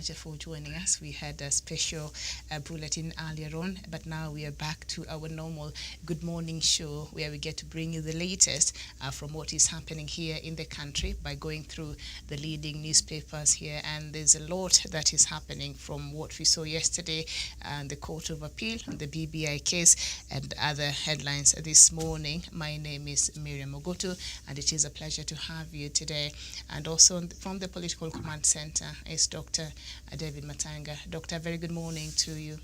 much for joining us. We had a special bulletin earlier on, but now we are back to our normal Good Morning show where we get to bring you the latest from what is happening here in the country by going through the leading newspapers here. And there's a lot that is happening from what we saw yesterday, the Court of Appeal, the BBI case, and other headlines this morning. My name is Miriam Ogoto, and it is a pleasure to have you today. And also from the Political Command Center is Dr. David Matsanga. Doctor, very good morning to you.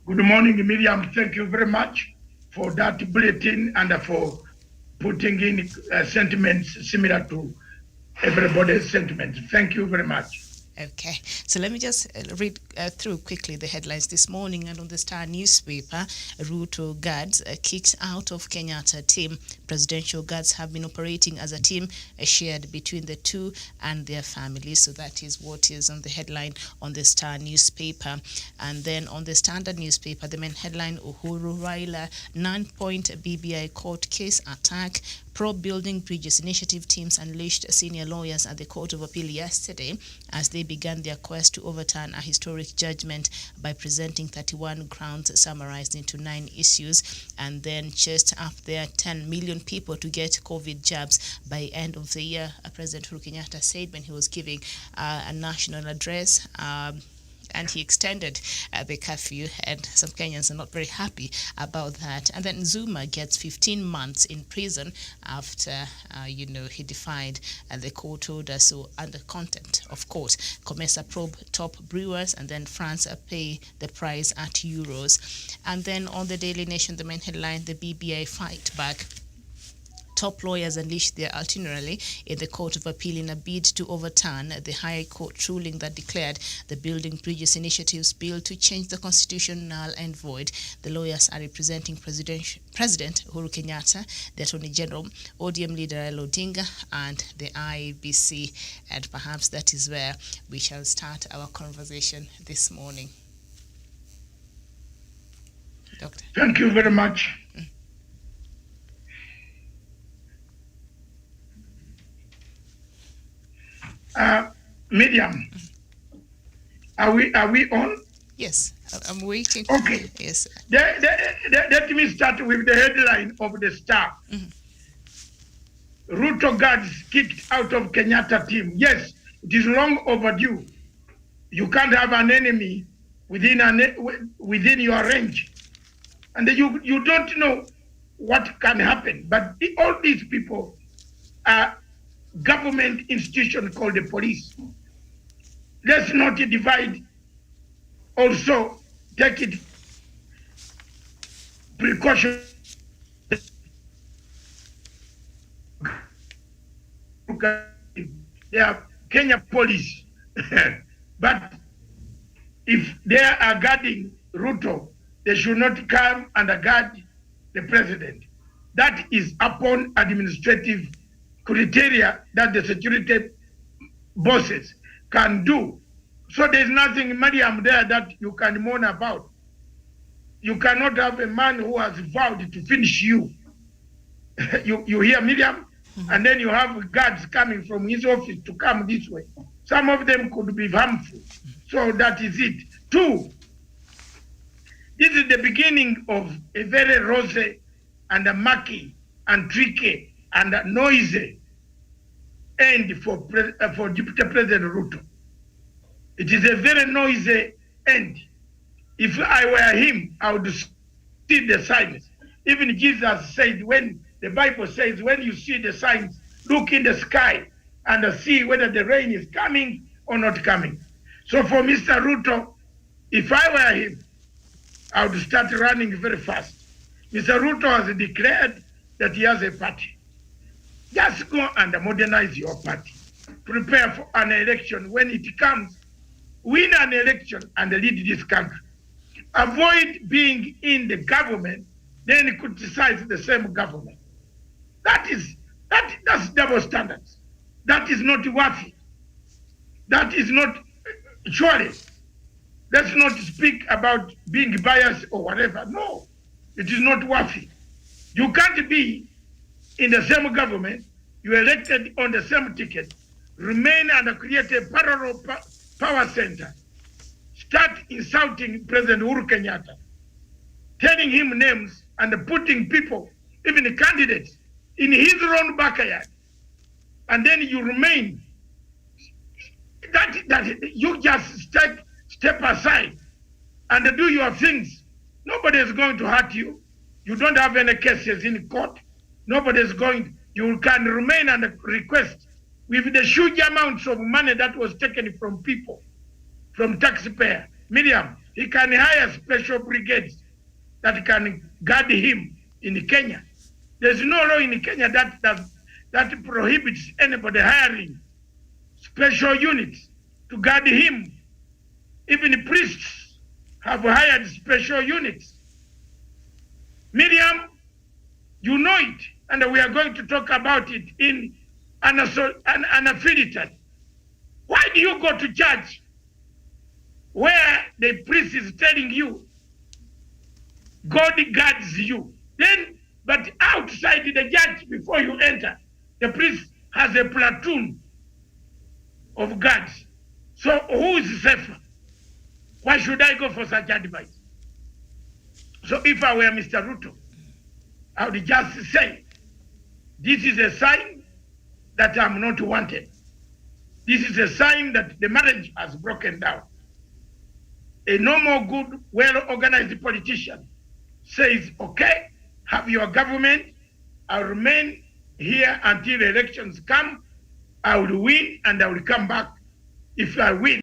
Good morning, Miriam. Thank you very much for that bulletin and for putting in sentiments similar to everybody's sentiments. Thank you very much. Okay, so let me just read through quickly the headlines this morning. And on the Star newspaper, Ruto guards kicked out of Kenyatta team. Presidential guards have been operating as a team shared between the two and their families. So that is what is on the headline on the Star newspaper. And then on the Standard newspaper, the main headline, Uhuru Raila 9-point BBI court case attack. Pro-building bridges initiative teams unleashed senior lawyers at the Court of Appeal yesterday as they began their quest to overturn a historic judgment by presenting 31 grounds summarized into 9 issues, and then chased up their 10 million people to get COVID jabs by end of the year. President Uhuru Kenyatta said when he was giving a national address, and he extended the curfew, and some Kenyans are not very happy about that. And then Zuma gets 15 months in prison after, he defied the court order. So under contempt of court, COMESA probe top brewers, and then France pay the price at euros. And then on the Daily Nation, the main headline, the BBI fight back. Top lawyers unleashed their itinerary in the Court of Appeal in a bid to overturn the High Court ruling that declared the Building Bridges Initiative's bill to change the constitution null and void. The lawyers are representing President Uhuru Kenyatta, the Attorney General, ODM leader Raila Odinga, and the IEBC. And perhaps that is where we shall start our conversation this morning. Doctor. Thank you very much. Miriam, are we on? Yes, I'm waiting. Okay. Yes. Let me start with the headline of the Star. Ruto guards kicked out of Kenyatta team. Yes, it is long overdue. You can't have an enemy within your range, and you don't know what can happen. But all these people are government institution called the police. Let's not divide. Also, take it precaution. They are Kenya police, but if they are guarding Ruto, they should not come and guard the president. That is upon administrative criteria that the security bosses can do. So there's nothing, Mariam, there that you can mourn about. You cannot have a man who has vowed to finish you. You hear, Miriam? And then you have guards coming from his office to come this way. Some of them could be harmful. So that is it. 2, this is the beginning of a very rosy and a murky and tricky and noisy end for Deputy President Ruto. It is a very noisy end. If I were him, I would see the signs. Even Jesus said, when the Bible says, when you see the signs, look in the sky and see whether the rain is coming or not coming. So for Mr. Ruto, if I were him, I would start running very fast. Mr. Ruto has declared that he has a party. Just go and modernize your party. Prepare for an election. When it comes, win an election and lead this country. Avoid being in the government, then criticize the same government. That's double standards. That is not worthy. That is not, surely, let's not speak about being biased or whatever. No, it is not worthy. You can't be in the same government, you elected on the same ticket, remain and create a parallel power center, start insulting President Uhuru Kenyatta, telling him names and putting people, even candidates, in his own backyard, and then you remain, that you just step aside and do your things. Nobody is going to hurt you. You don't have any cases in court. Nobody is going. You can remain and request with the huge amounts of money that was taken from people, from taxpayer. Miriam, he can hire special brigades that can guard him in Kenya. There's no law in Kenya that prohibits anybody hiring special units to guard him. Even priests have hired special units. Miriam, you know it, and we are going to talk about it in unaffiliated. Why do you go to church where the priest is telling you God guards you? Then, but outside the church before you enter, the priest has a platoon of guards. So who is safer? Why should I go for such advice? So if I were Mr. Ruto, I would just say, this is a sign that I'm not wanted. This is a sign that the marriage has broken down. A normal, good, well-organized politician says, okay, have your government, I'll remain here until elections come, I will win and I will come back if I win.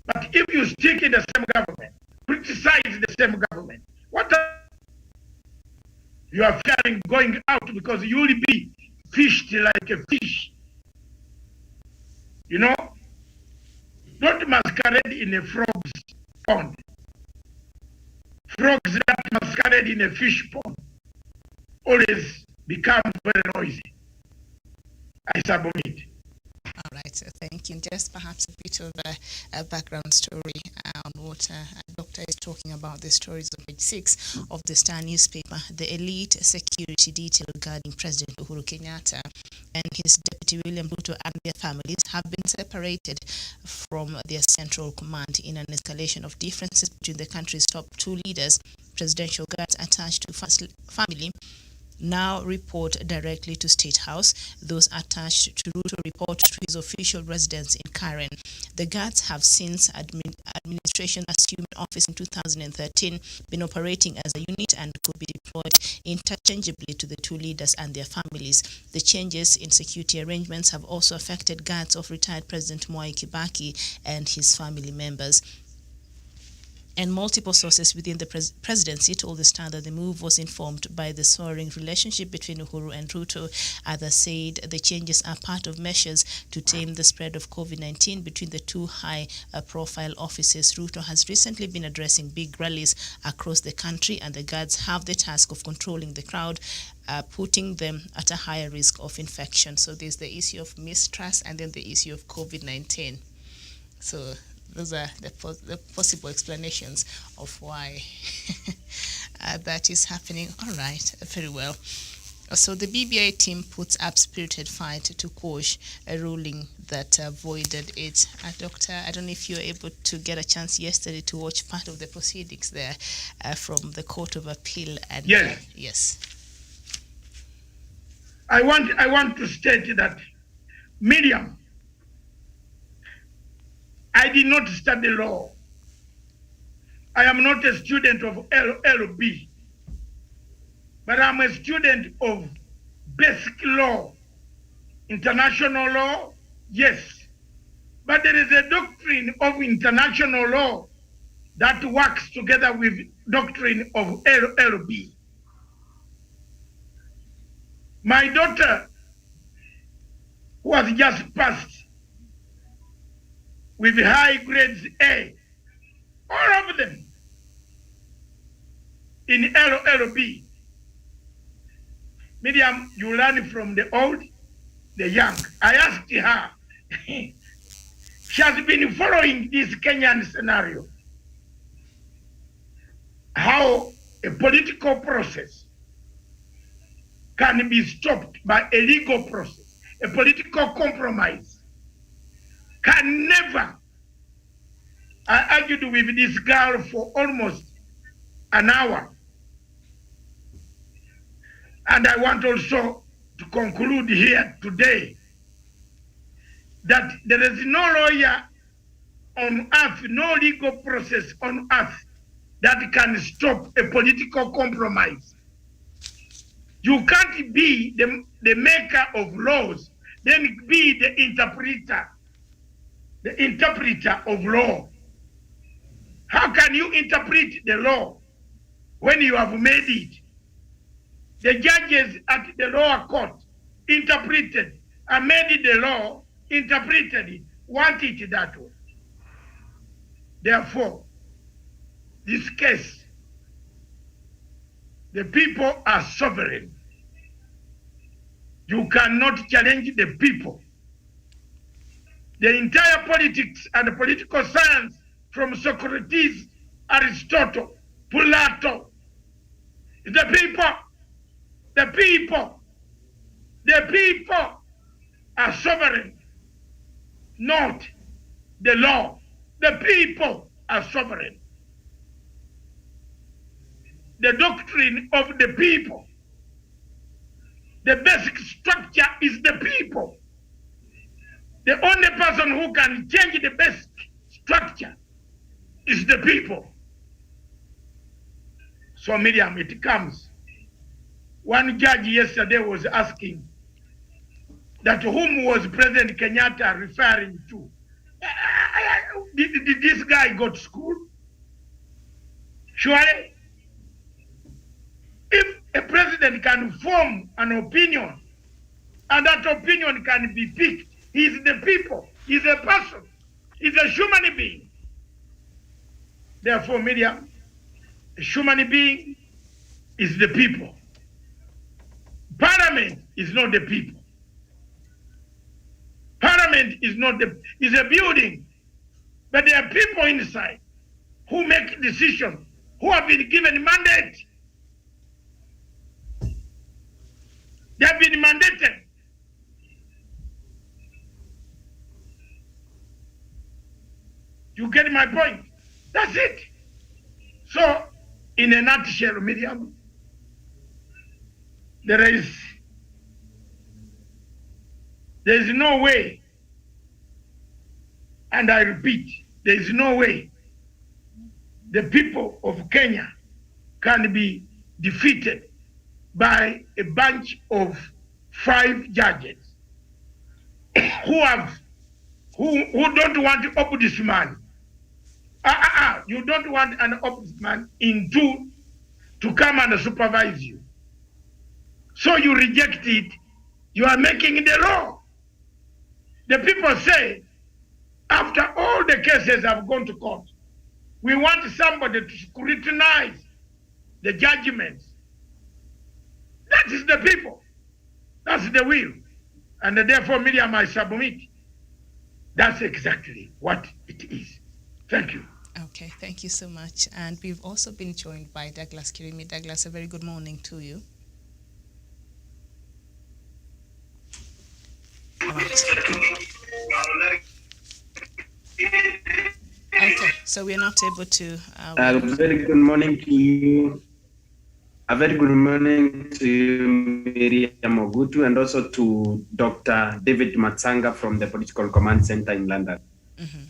But if you stick in the same government, criticize the same government, what you are fearing going out because you will be fished like a fish. You know, don't masquerade in a frog's pond. Frogs that masquerade in a fish pond always become very noisy. I submit. All right, so thank you. And just perhaps a bit of a background story on what Doctor is talking about. The stories on page 6 of the Star newspaper. The elite security detail guarding President Uhuru Kenyatta and his deputy William Ruto and their families have been separated from their central command in an escalation of differences between the country's top two leaders. Presidential guards attached to family now report directly to State House. Those attached to Ruto report to his official residence in Karen. The guards have since administration assumed office in 2013 been operating as a unit and could be deployed interchangeably to the two leaders and their families. The changes in security arrangements have also affected guards of retired President Mwai Kibaki and his family members. And multiple sources within the presidency told the Star that the move was informed by the soaring relationship between Uhuru and Ruto. Others said the changes are part of measures to tame the spread of COVID-19 between the two high-profile offices. Ruto has recently been addressing big rallies across the country, and the guards have the task of controlling the crowd, putting them at a higher risk of infection. So there's the issue of mistrust and then the issue of COVID-19. So those are the possible explanations of why that is happening. All right, very well. So the BBI team puts up spirited fight to quash a ruling that voided it. Doctor, I don't know if you were able to get a chance yesterday to watch part of the proceedings there from the Court of Appeal. And yes. Yes. I want to state that, Miriam, I did not study law. I am not a student of LLB, but I'm a student of basic law. International law, yes. But there is a doctrine of international law that works together with doctrine of LLB. My daughter, who has just passed with high grades A, all of them in LLB. Miriam, you learn from the old, the young. I asked her, she has been following this Kenyan scenario, how a political process can be stopped by a legal process, a political compromise can never. I argued with this girl for almost an hour. And I want also to conclude here today that there is no lawyer on earth, no legal process on earth that can stop a political compromise. You can't be the maker of laws, then be the interpreter of law. How can you interpret the law when you have made it? The judges at the lower court interpreted, amended the law, interpreted it, want it that way. Therefore, this case, the people are sovereign. You cannot challenge the people. The entire politics and the political science from Socrates, Aristotle, Plato, the people are sovereign, not the law. The people are sovereign. The doctrine of the people, the basic structure is the people. The only person who can change the basic structure is the people. So Miriam, it comes. One judge yesterday was asking that whom was President Kenyatta referring to? Did this guy go to school? Surely, if a president can form an opinion and that opinion can be picked, he's the people, he's a person, he's a human being. Therefore, Miriam, a human being is the people. Parliament is not the people. Parliament is a building, but there are people inside who make decisions, who have been given mandate. They have been mandated. You get my point? That's it. So, in a nutshell, Miriam, there is no way, and I repeat, there is no way the people of Kenya can be defeated by a bunch of 5 judges who don't want ombudsman. You don't want an ombudsman in 2 to come and supervise you. So you reject it. You are making the law. The people say, after all the cases have gone to court, we want somebody to scrutinize the judgments. That is the people. That's the will. And therefore, Miriam, I submit. That's exactly what it is. Thank you. Okay, thank you so much. And we've also been joined by Douglas Kirimi. Douglas, a very good morning to you. All right. Okay, so we're not able to... a very good morning to you. A very good morning to you, Miriam Ogutu, and also to Dr. David Matsanga from the Political Command Center in London. Mm-hmm.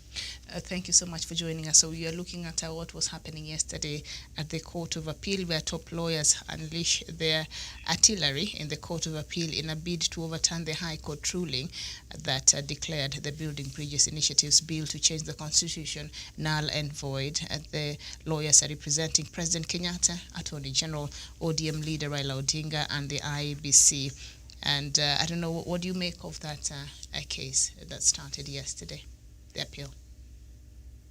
Thank you so much for joining us. So we are looking at what was happening yesterday at the Court of Appeal, where top lawyers unleashed their artillery in the Court of Appeal in a bid to overturn the High Court ruling that declared the Building Bridges Initiatives Bill to change the Constitution null and void. The lawyers are representing President Kenyatta, Attorney General, ODM leader Raila Odinga, and the IEBC. And I don't know, what do you make of that case that started yesterday, the appeal?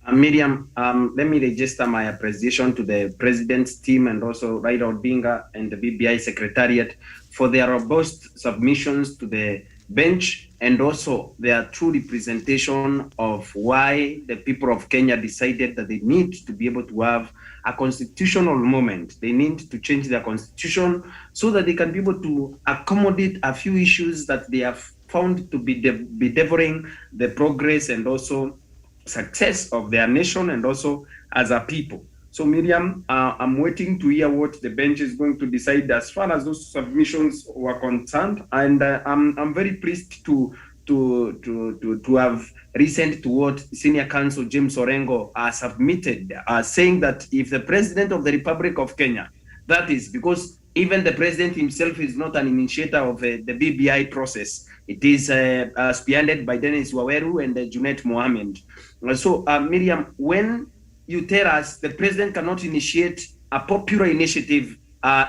Miriam, let me register my appreciation to the President's team and also Raila Odinga and the BBI Secretariat for their robust submissions to the bench and also their true representation of why the people of Kenya decided that they need to be able to have a constitutional moment. They need to change their constitution so that they can be able to accommodate a few issues that they have found to be bedeviling the progress and also success of their nation and also as a people. So Miriam, I'm waiting to hear what the bench is going to decide as far as those submissions were concerned, and I'm very pleased to have listened to what Senior Counsel James Orengo submitted, saying that if the President of the Republic of Kenya, that is because even the President himself is not an initiator of the BBI process. It is spearheaded by Dennis Waweru and Junet Mohammed. So Miriam, when you tell us the President cannot initiate a popular initiative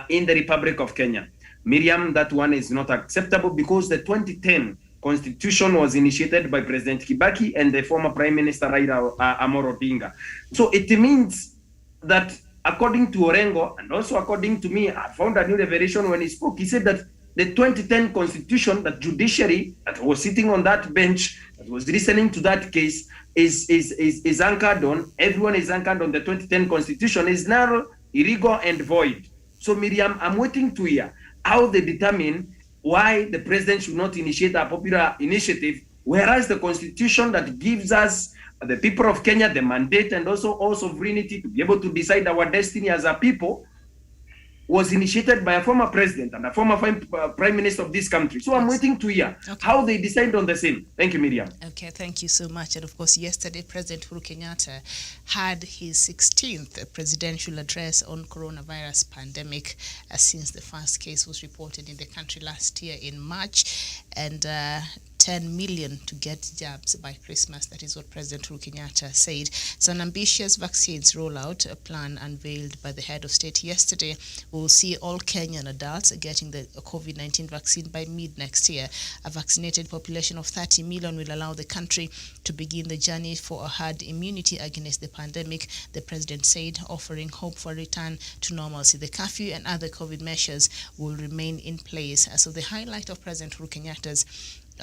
in the Republic of Kenya, Miriam, that one is not acceptable because the 2010 Constitution was initiated by President Kibaki and the former Prime Minister Raila Amolo Odinga. So it means that according to Orengo and also according to me, I found a new revelation when he spoke. He said that the 2010 Constitution, that judiciary that was sitting on that bench, that was listening to that case, is anchored on, everyone is anchored on the 2010 Constitution, is now illegal and void. So Miriam, I'm waiting to hear how they determine why the President should not initiate a popular initiative, whereas the Constitution that gives us, the people of Kenya, the mandate and also all sovereignty to be able to decide our destiny as a people, was initiated by a former president and a former prime minister of this country. So I'm waiting to hear how they decide on the same. Thank you, Miriam. Okay, thank you so much. And of course, yesterday, President Uhuru Kenyatta had his 16th presidential address on coronavirus pandemic since the first case was reported in the country last year in March. And 10 million to get jabs by Christmas. That is what President Uhuru Kenyatta said. It's an ambitious vaccines rollout, a plan unveiled by the head of state yesterday. We'll see all Kenyan adults getting the COVID-19 vaccine by mid next year. A vaccinated population of 30 million will allow the country to begin the journey for a herd immunity against the pandemic, the president said, offering hope for a return to normalcy. The curfew and other COVID measures will remain in place. So the highlight of President Uhuru Kenyatta's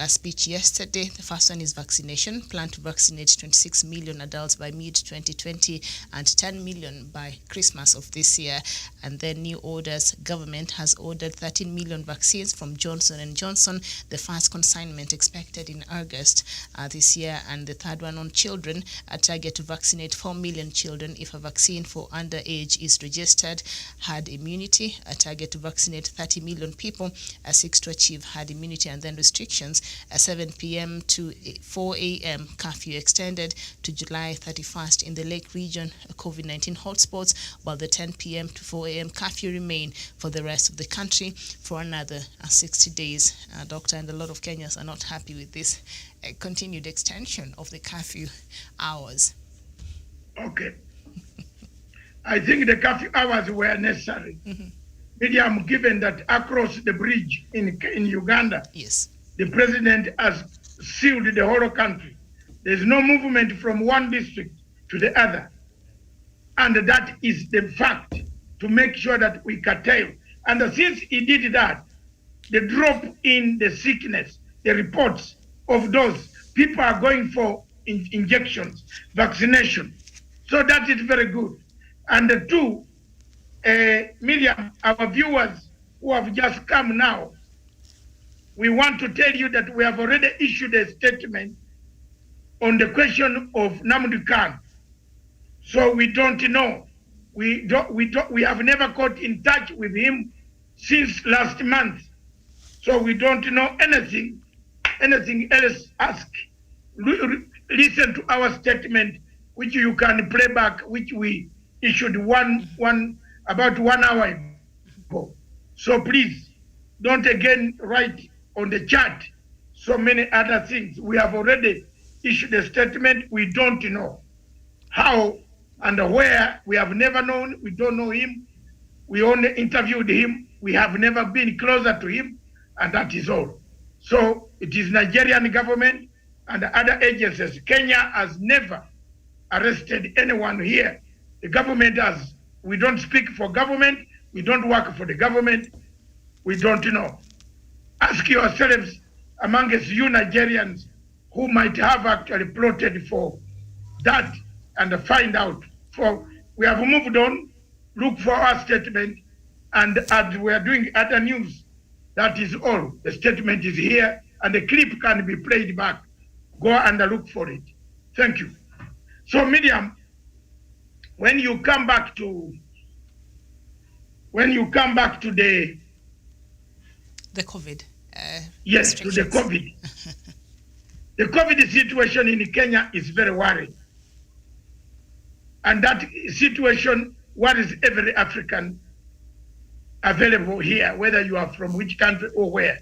speech yesterday. The first one is vaccination. Plan to vaccinate 26 million adults by mid-2020 and 10 million by Christmas of this year. And then new orders. Government has ordered 13 million vaccines from Johnson & Johnson. The first consignment expected in August this year. And the third one on children. A target to vaccinate 4 million children if a vaccine for underage is registered. Herd immunity. A target to vaccinate 30 million people. Seeks to achieve herd immunity. And then restrictions. 7 p.m. to 4 a.m. curfew extended to July 31st in the Lake Region COVID-19 hotspots, while the 10 p.m. to 4 a.m. curfew remain for the rest of the country for another 60 days. Doctor, and a lot of Kenyans are not happy with this continued extension of the curfew hours. Okay. I think the curfew hours were necessary. Medium, given that across the bridge in Uganda, yes, the president has sealed the whole country. There's no movement from one district to the other. And that is the fact, to make sure that we curtail. And since he did that, the drop in the sickness, the reports of those people are going for injections, vaccination. So that is very good. And the two, Miriam, our viewers who have just come now, we want to tell you that we have already issued a statement on the question of Namdi Khan. So we don't know. We have never got in touch with him since last month. So we don't know anything else. Ask. Listen to our statement, which you can play back, which we issued about 1 hour ago. So please don't again write on the chat so many other things. We have already issued a statement. We don't know how and where. We have never known. We don't know him. We only interviewed him. We have never been closer to him, and that is all. So it is Nigerian government and other agencies. Kenya has never arrested anyone here. The government has. We don't speak for government. We don't work for the government. We don't know. Ask yourselves amongst you Nigerians who might have actually plotted for that and find out. For we have moved on, look for our statement, and as we are doing other news, that is all. The statement is here and the clip can be played back. Go and look for it. Thank you. So, Miriam, when you come back to the COVID. Yes, to the COVID. The COVID situation in Kenya is very worrying. And that situation worries every African available here, whether you are from which country or where.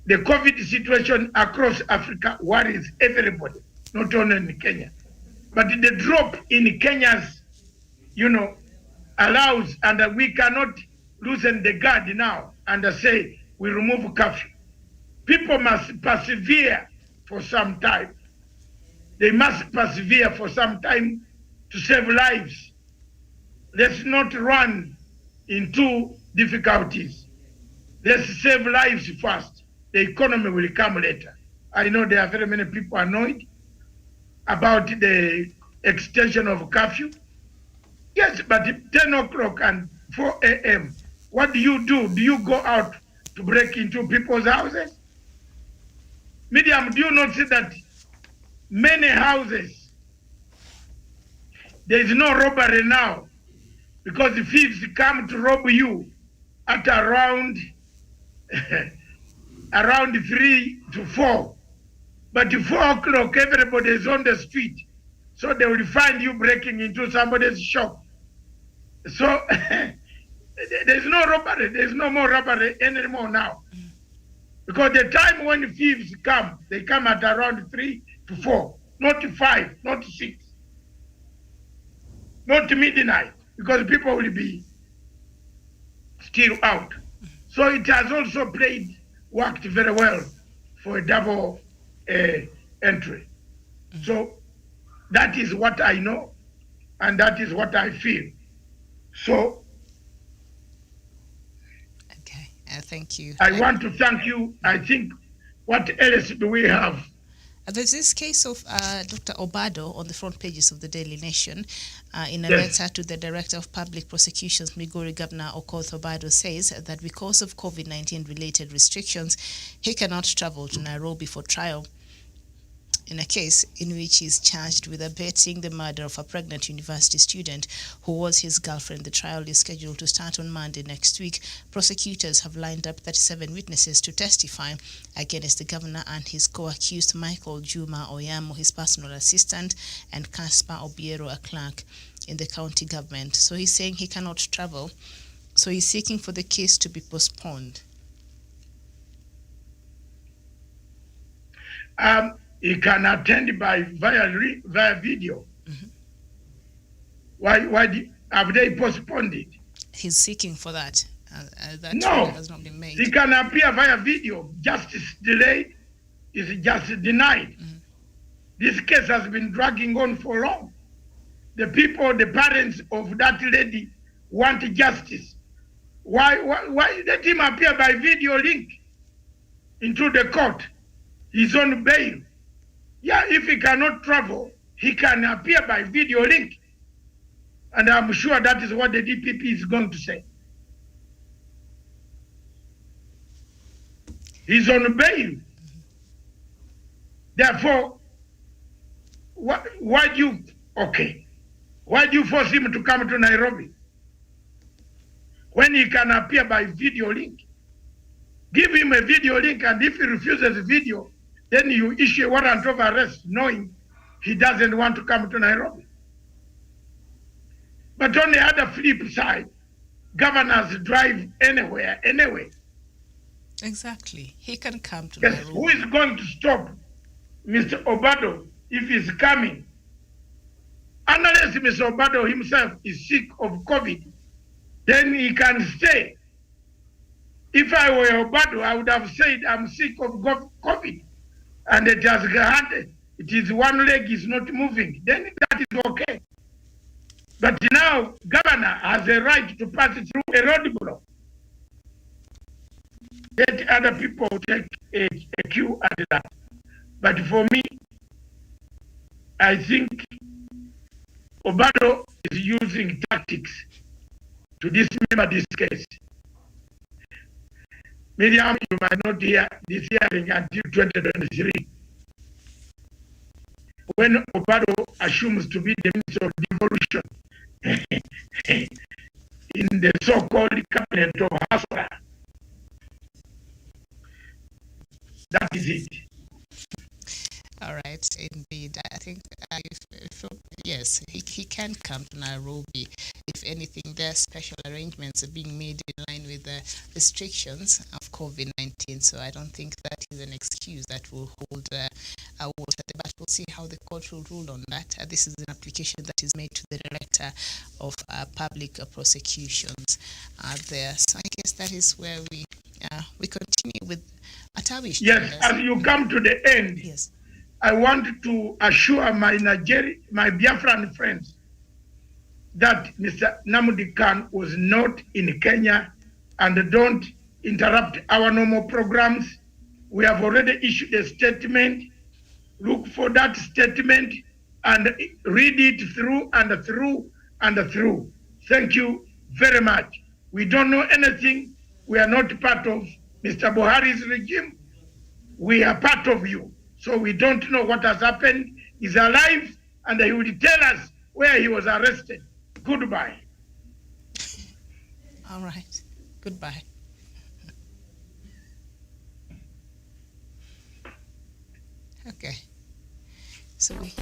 The COVID situation across Africa worries everybody, not only in Kenya. But the drop in Kenya's, allows, and we cannot loosen the guard now and say we remove curfew. People must persevere for some time. They must persevere for some time to save lives. Let's not run into difficulties. Let's save lives first. The economy will come later. I know there are very many people annoyed about the extension of curfew. Yes, but 10 o'clock and 4 a.m., what do you do? Do you go out to break into people's houses? Medium, do you not see that many houses, there is no robbery now because the thieves come to rob you at around 3 to 4. But at 4 o'clock, everybody is on the street. So they will find you breaking into somebody's shop. So there's no robbery. There's no more robbery anymore now. Because the time when thieves come, they come at around 3 to 4, not 5, not 6, not midnight, because people will be still out. So it has also worked very well for a double entry. So that is what I know, and that is what I feel. So okay, thank you. I want to thank you. I think, what else do we have? There's this case of Dr. Obado on the front pages of the Daily Nation. In a Yes. letter to the Director of Public Prosecutions, Migori Governor Okoth Obado says that because of COVID-19 related restrictions, he cannot travel to Nairobi for trial in a case in which he is charged with abetting the murder of a pregnant university student who was his girlfriend. The trial is scheduled to start on Monday next week. Prosecutors have lined up 37 witnesses to testify against the governor and his co-accused Michael Juma Oyamo, his personal assistant, and Caspar Obiero, a clerk in the county government. So he's saying he cannot travel. So he's seeking for the case to be postponed. He can attend via video. Mhm. Why have they postponed it? He's seeking for that. That No. trial has not been made. He can appear via video. Justice delayed is just denied. This case has been dragging on for long. The people, the parents of that lady want justice. Why let him appear by video link into the court? He's on bail. Yeah, if he cannot travel, he can appear by video link. And I'm sure that is what the DPP is going to say. He's on bail. Therefore, why do you force him to come to Nairobi when he can appear by video link? Give him a video link, and if he refuses video, then you issue a warrant of arrest knowing he doesn't want to come to Nairobi. But on the other flip side, governors drive anywhere, anyway. Exactly. He can come to Yes, Nairobi. who is going to stop Mr. Obado if he's coming? Unless Mr. Obado himself is sick of COVID, then he can stay. If I were Obado, I would have said I'm sick of COVID, and it is one leg is not moving. Then that is okay. But now, governor has a right to pass it through a roadblock. Let other people take a cue at that. But for me, I think Obado is using tactics to dismember this case. Miriam, you might not hear this hearing until 2023, when Obado assumes to be the Minister of Devolution in the so-called cabinet of Hasra. That is it. All right, indeed. I think yes, he can come to Nairobi. If anything, there are special arrangements being made in line with the restrictions of COVID-19. So I don't think that is an excuse that will hold a water. But we'll see how the court will rule on that. This is an application that is made to the Director of Public Prosecutions there. So I guess that is where we continue with Atawish. Yes, as you come to the end. Yes. I want to assure my Biafran friends that Mr. Namdi Khan was not in Kenya, and don't interrupt our normal programs. We have already issued a statement. Look for that statement and read it through and through and through. Thank you very much. We don't know anything. We are not part of Mr. Buhari's regime. We are part of you. So we don't know what has happened. He's alive, and he will tell us where he was arrested. Goodbye. All right. Goodbye. Okay. So we